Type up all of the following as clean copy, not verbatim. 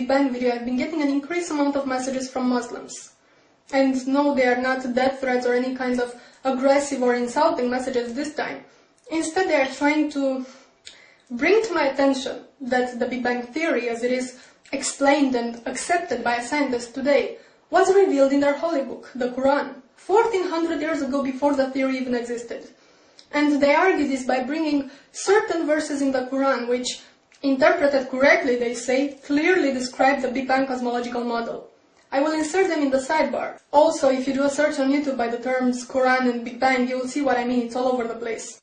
Big Bang video, I've been getting an increased amount of messages from Muslims. And no, they are not death threats or any kind of aggressive or insulting messages this time. Instead, they are trying to bring to my attention that the Big Bang theory, as it is explained and accepted by scientists today, was revealed in their holy book, the Quran, 1400 years ago before the theory even existed. And they argue this by bringing certain verses in the Quran which, interpreted correctly, they say, clearly describe the Big Bang cosmological model. I will insert them in the sidebar. Also, if you do a search on YouTube by the terms Quran and Big Bang, you will see what I mean. It's all over the place.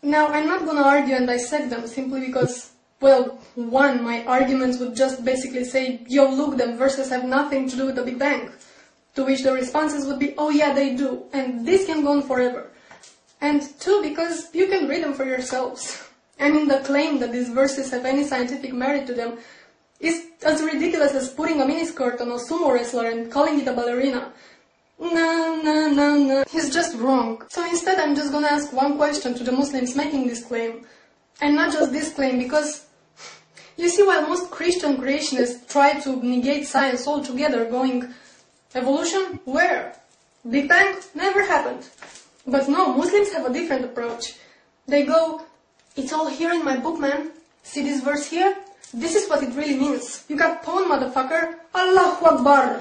Now, I'm not gonna argue and dissect them simply because, well, one, my arguments would just basically say, yo, look, them verses have nothing to do with the Big Bang. To which the responses would be, oh yeah, they do, and this can go on forever. And two, because you can read them for yourselves. I mean, the claim that these verses have any scientific merit to them is as ridiculous as putting a miniskirt on a sumo wrestler and calling it a ballerina. No. He's just wrong. So instead, I'm just gonna ask one question to the Muslims making this claim. And not just this claim, because you see, while most Christian creationists try to negate science altogether, going, evolution? Where? Big Bang? Never happened. But no, Muslims have a different approach. They go, it's all here in my book, man. See this verse here? This is what it really means. You got pawn, motherfucker. Allahu Akbar.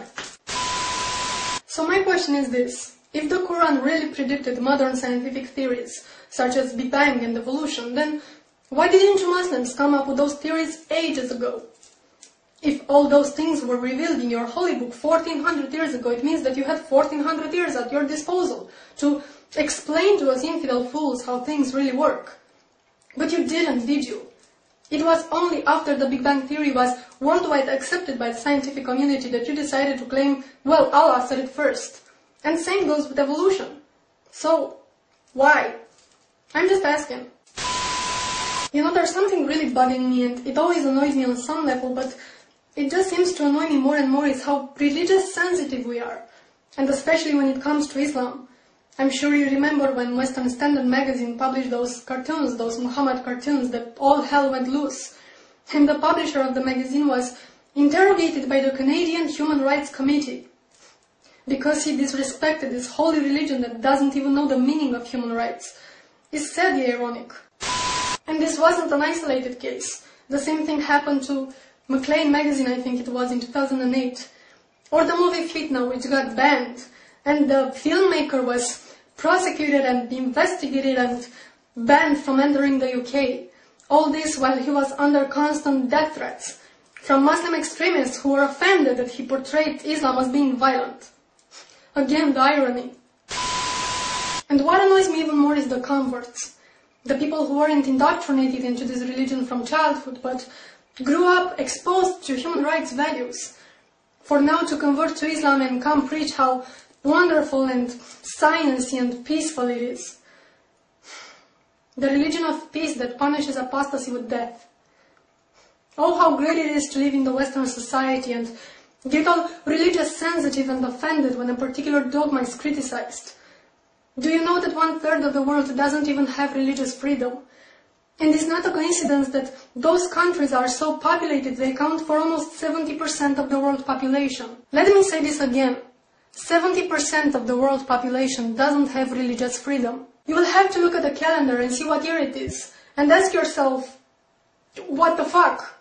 So my question is this. If the Quran really predicted modern scientific theories, such as Big Bang and evolution, then why didn't you Muslims come up with those theories ages ago? If all those things were revealed in your holy book 1400 years ago, it means that you had 1400 years at your disposal to explain to us infidel fools how things really work. But you didn't, did you? It was only after the Big Bang theory was worldwide accepted by the scientific community that you decided to claim, well, Allah said it first. And same goes with evolution. So, why? I'm just asking. You know, there's something really bugging me, and it always annoys me on some level, but it just seems to annoy me more and more is how religious sensitive we are. And especially when it comes to Islam. I'm sure you remember when Western Standard magazine published those cartoons, those Muhammad cartoons, that all hell went loose. And the publisher of the magazine was interrogated by the Canadian Human Rights Committee because he disrespected this holy religion that doesn't even know the meaning of human rights. It's sadly ironic. And this wasn't an isolated case. The same thing happened to Maclean magazine, I think it was, in 2008. Or the movie Fitna, which got banned. And the filmmaker was prosecuted and investigated and banned from entering the UK. All this while he was under constant death threats from Muslim extremists who were offended that he portrayed Islam as being violent. Again, the irony. And what annoys me even more is the converts. The people who weren't indoctrinated into this religion from childhood, but grew up exposed to human rights values. For now to convert to Islam and come preach how wonderful and sciency and peaceful it is. The religion of peace that punishes apostasy with death. Oh, how great it is to live in the Western society and get all religious sensitive and offended when a particular dogma is criticized. Do you know that 1/3 of the world doesn't even have religious freedom? And it's not a coincidence that those countries are so populated they account for almost 70% of the world population. Let me say this again. 70% of the world population doesn't have religious freedom. You will have to look at the calendar and see what year it is, and ask yourself, what the fuck?